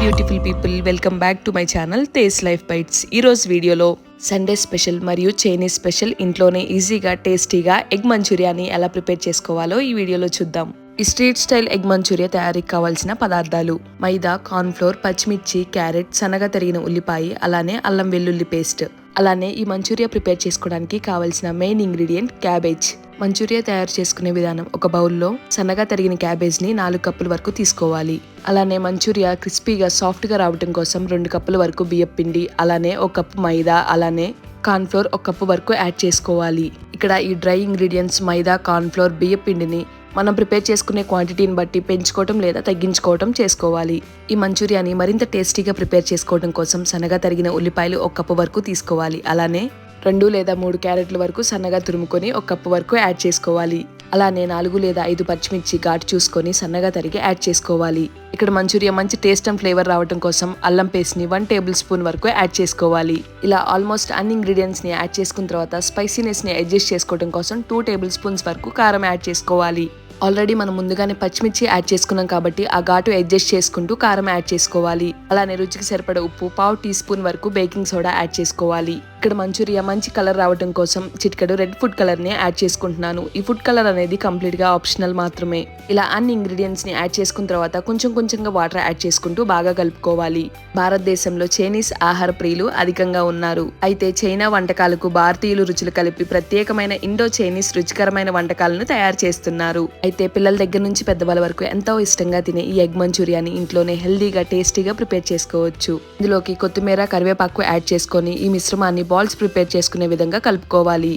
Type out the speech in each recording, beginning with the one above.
Beautiful people, welcome back to my channel Tej life bites. ఈరోజు వీడియోలో Sunday special మరియు Chinese special ఇంట్లోనే ఈజీగా టేస్టీగా ఎగ్ మంచూరియాని ఎలా ప్రిపేర్ చేసుకోవాలో ఈ వీడియోలో చూద్దాం. ఈ స్ట్రీట్ స్టైల్ ఎగ్ మంచూరియా తయారీకి కావాల్సిన పదార్థాలు: మైదా, కార్న్ఫ్లోర్, పచ్చిమిర్చి, క్యారెట్, సన్నగా తరిగిన ఉల్లిపాయ, అలానే అల్లం వెల్లుల్లి పేస్ట్. అలానే ఈ మంచూరియా ప్రిపేర్ చేసుకోవడానికి కావాల్సిన మెయిన్ ఇంగ్రీడియంట్ క్యాబేజ్. మంచూరియా తయారు చేసుకునే విధానం: ఒక బౌల్లో సన్నగా తరిగిన క్యాబేజ్ ని 4 కప్పుల వరకు తీసుకోవాలి. అలానే మంచూరియా క్రిస్పీగా సాఫ్ట్ గా రావడం కోసం 2 కప్పుల వరకు బియ్యం పిండి, అలానే 1 కప్పు మైదా, అలానే కార్న్ఫ్లోర్ 1 కప్పు వరకు యాడ్ చేసుకోవాలి. ఇక్కడ ఈ డ్రై ఇంగ్రీడియంట్స్ మైదా, కార్న్ఫ్లోర్, బియ్యం పిండిని మనం ప్రిపేర్ చేసుకునే క్వాంటిటీని బట్టి పెంచుకోవటం లేదా తగ్గించుకోవటం చేసుకోవాలి. ఈ మంచూరియాని మరింత టేస్టీగా ప్రిపేర్ చేసుకోవడం కోసం సన్నగా తరిగిన ఉల్లిపాయలు 1 కప్పు వరకు తీసుకోవాలి. అలానే 2 లేదా 3 క్యారెట్ల వరకు సన్నగా తురుముకొని 1 కప్పు వరకు యాడ్ చేసుకోవాలి. అలానే 4 లేదా 5 పచ్చిమిర్చి ఘాటు చూసుకొని సన్నగా తరిగి యాడ్ చేసుకోవాలి. ఇక్కడ మంచూరియా మంచి టేస్ట్ అండ్ ఫ్లేవర్ రావడం కోసం అల్లం పేస్ట్ ని 1 టేబుల్ స్పూన్ వరకు యాడ్ చేసుకోవాలి. ఇలా ఆల్మోస్ట్ అన్ని ఇంగ్రీడియంట్స్ ని యాడ్ చేసుకున్న తర్వాత స్పైసీనెస్ ని అడ్జస్ట్ చేసుకోవడం కోసం 2 టేబుల్ స్పూన్స్ వరకు కారం యాడ్ చేసుకోవాలి. ఆల్రెడీ మనం ముందుగానే పచ్చిమిర్చి యాడ్ చేసుకున్నాం కాబట్టి ఆ ఘాటు అడ్జస్ట్ చేసుకుంటూ కారం యాడ్ చేసుకోవాలి. అలానే రుచికి సరిపడ ఉప్పు, 1/2 టీ స్పూన్ వరకు బేకింగ్ సోడా యాడ్ చేసుకోవాలి. ఇక్కడ మంచూరియా మంచి కలర్ రావడం కోసం చిటికెడు రెడ్ ఫుడ్ కలర్ ని యాడ్ చేసుకుంటున్నాను. ఈ ఫుడ్ కలర్ అనేది కంప్లీట్ గా ఆప్షనల్ మాత్రమే. ఇలా అన్ని ఇంగ్రీడియంట్స్ ని యాడ్ చేసుకున్న తర్వాత కొంచెంగా వాటర్ యాడ్ చేసుకుంటూ బాగా కలుపుకోవాలి. భారతదేశంలో చైనీస్ ఆహార ప్రియులు అధికంగా ఉన్నారు. అయితే చైనా వంటకాలకు భారతీయులు రుచులు కలిపి ప్రత్యేకమైన ఇండో చైనీస్ రుచికరమైన వంటకాలను తయారు చేస్తున్నారు. అయితే పిల్లల దగ్గర నుంచి పెద్దవాళ్ళ వరకు ఎంతో ఇష్టంగా తినే ఈ ఎగ్ మంచూరియాని ఇంట్లోనే హెల్దీగా టేస్టీగా ప్రిపేర్ చేసుకోవచ్చు. ఇందులోకి కొత్తిమీర, కరివేపాకు యాడ్ చేసుకొని ఈ మిశ్రమాన్ని బాల్స్ ప్రిపేర్ చేసుకునే విధంగా కలుపుకోవాలి.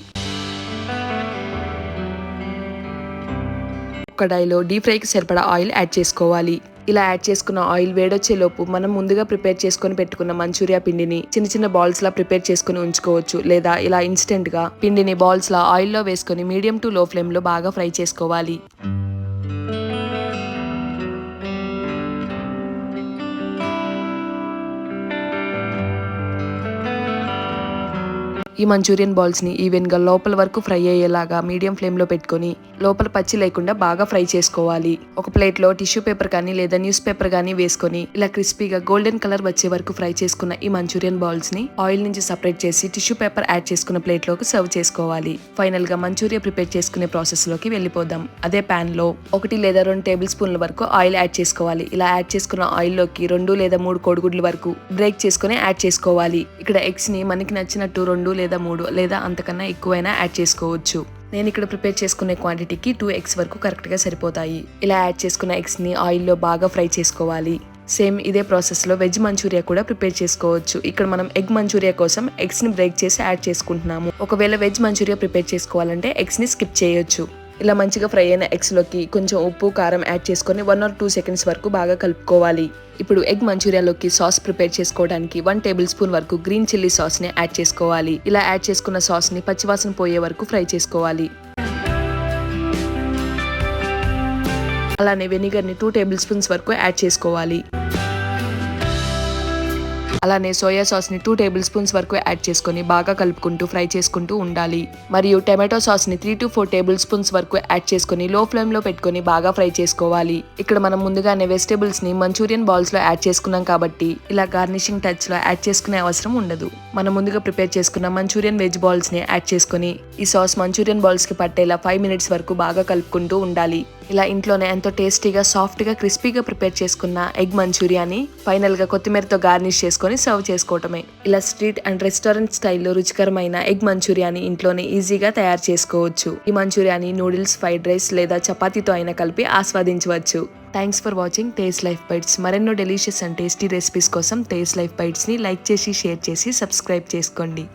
కడాయిలో డీప్ ఫ్రైకి సరిపడా ఆయిల్ యాడ్ చేసుకోవాలి. ఇలా యాడ్ చేసుకున్న ఆయిల్ వేడొచ్చే లోపు మనం ముందుగా ప్రిపేర్ చేసుకుని పెట్టుకున్న మంచూరియా పిండిని చిన్న బాల్స్ లా ప్రిపేర్ చేసుకుని ఉంచుకోవచ్చు. లేదా ఇలా ఇన్స్టెంట్ గా పిండిని బాల్స్ లా ఆయిల్లో వేసుకొని మీడియం టు లో ఫ్లేమ్ లో బాగా ఫ్రై చేసుకోవాలి. ఈ మంచూరియన్ బాల్స్ ని ఈవెన్ గా లోపల వరకు ఫ్రై అయ్యేలాగా మీడియం ఫ్లేమ్ లో పెట్టుకొని లోపల పచ్చి లేకుండా బాగా ఫ్రై చేసుకోవాలి. ఒక ప్లేట్ లో టిష్యూ పేపర్ కానీ లేదా న్యూస్ పేపర్ కానీ వేసుకొని ఇలా క్రిస్పీగా గోల్డెన్ కలర్ వచ్చే వరకు ఫ్రై చేసుకున్న ఈ మంచూరియన్ బాల్స్ ని ఆయిల్ నుంచి సపరేట్ చేసి టిష్యూ పేపర్ యాడ్ చేసుకున్న ప్లేట్ లోకి సర్వ్ చేసుకోవాలి. ఫైనల్ గా మంచూరియా ప్రిపేర్ చేసుకునే ప్రాసెస్ లోకి వెళ్ళిపోదాం. అదే పాన్ లో 1 లేదా 2 టేబుల్ స్పూన్ల వరకు ఆయిల్ యాడ్ చేసుకోవాలి. ఇలా యాడ్ చేసుకున్న ఆయిల్ లోకి 2 లేదా 3 కోడిగుడ్ల వరకు బ్రేక్ చేసుకుని యాడ్ చేసుకోవాలి. ఇక్కడ ఎగ్స్ ని మనకి నచ్చినట్టు 2 లేదా 3 లేదా అంతకన్నా ఎక్కువైనా యాడ్ చేసుకోవచ్చు. నేను ఇక్కడ ప్రిపేర్ చేసుకునే క్వాంటిటీకి 2 ఎగ్స్ వరకు కరెక్ట్ గా సరిపోతాయి. ఇలా యాడ్ చేసుకున్న ఎగ్స్ ని ఆయిల్లో బాగా ఫ్రై చేసుకోవాలి. సేమ్ ఇదే ప్రాసెస్ లో వెజ్ మంచూరియా కూడా ప్రిపేర్ చేసుకోవచ్చు. ఇక్కడ మనం ఎగ్ మంచూరియా కోసం ఎగ్స్ ని బ్రేక్ చేసి యాడ్ చేసుకుంటున్నాము. ఒకవేళ వెజ్ మంచూరియా ప్రిపేర్ చేసుకోవాలంటే ఎగ్స్ ని స్కిప్ చేయొచ్చు. ఇలా మంచిగా ఫ్రై అయిన ఎగ్స్ లోకి కొంచెం ఉప్పు, కారం యాడ్ చేసుకొని 1 or 2 సెకండ్స్ వరకు బాగా కలుపుకోవాలి. ఇప్పుడు ఎగ్ మంచూరియాలోకి సాస్ ప్రిపేర్ చేసుకోవడానికి 1 టేబుల్ స్పూన్ వరకు గ్రీన్ చిల్లీ సాస్ ని యాడ్ చేసుకోవాలి. ఇలా యాడ్ చేసుకున్న సాస్ ని పచ్చివాసన పోయే వరకు ఫ్రై చేసుకోవాలి. అలానే వెనిగర్ ని 2 టేబుల్ స్పూన్స్ వరకు యాడ్ చేసుకోవాలి. అలానే సోయా సాస్ ని 2 టేబుల్ స్పూన్స్ వరకు యాడ్ చేసుకొని బాగా కలుపుకుంటూ ఫ్రై చేసుకుంటూ ఉండాలి. మరియు టమాటో సాస్ ని 3 to 4 టేబుల్ స్పూన్స్ వరకు యాడ్ చేసుకొని లో ఫ్లేమ్ లో పెట్టుకొని బాగా ఫ్రై చేసుకోవాలి. ఇక్కడ మనం ముందుగానే వెజిటేబుల్స్ ని మంచూరియన్ బాల్స్ లో యాడ్ చేసుకున్నాం కాబట్టి ఇలా గార్నిషింగ్ టచ్ లో యాడ్ చేసుకునే అవసరం ఉండదు. మనం ముందుగా ప్రిపేర్ చేసుకున్న మంచూరియన్ వెజ్ బాల్స్ ని యాడ్ చేసుకొని ఈ సాస్ మంచూరియన్ బాల్స్ కి పట్టేలా 5 minutes వరకు బాగా కలుపుకుంటూ ఉండాలి. ఇలా ఇంట్లోనే ఎంతో టేస్టీగా, సాఫ్ట్ గా, క్రిస్పీగా ప్రిపేర్ చేసుకున్న ఎగ్ మంచూరియాని ఫైనల్ గా కొత్తిమీరతో గార్నిష్ చేసుకొని సర్వ్ చేసుకోవటమే. ఇలా స్ట్రీట్ అండ్ రెస్టారెంట్ స్టైల్లో రుచికరమైన ఎగ్ మంచూరియాని ఇంట్లోనే ఈజీగా తయారు చేసుకోవచ్చు. ఈ మంచూరియాని నూడిల్స్, ఫ్రైడ్ రైస్ లేదా చపాతీతో అయినా కలిపి ఆస్వాదించవచ్చు. Thanks for watching Tej life bites. మరెన్నో డెలిషియస్ అండ్ టేస్టీ రెసిపీస్ కోసం తేజ్ లైఫ్ బైట్స్ ని లైక్ చేసి, షేర్ చేసి, సబ్స్క్రైబ్ చేసుకోండి.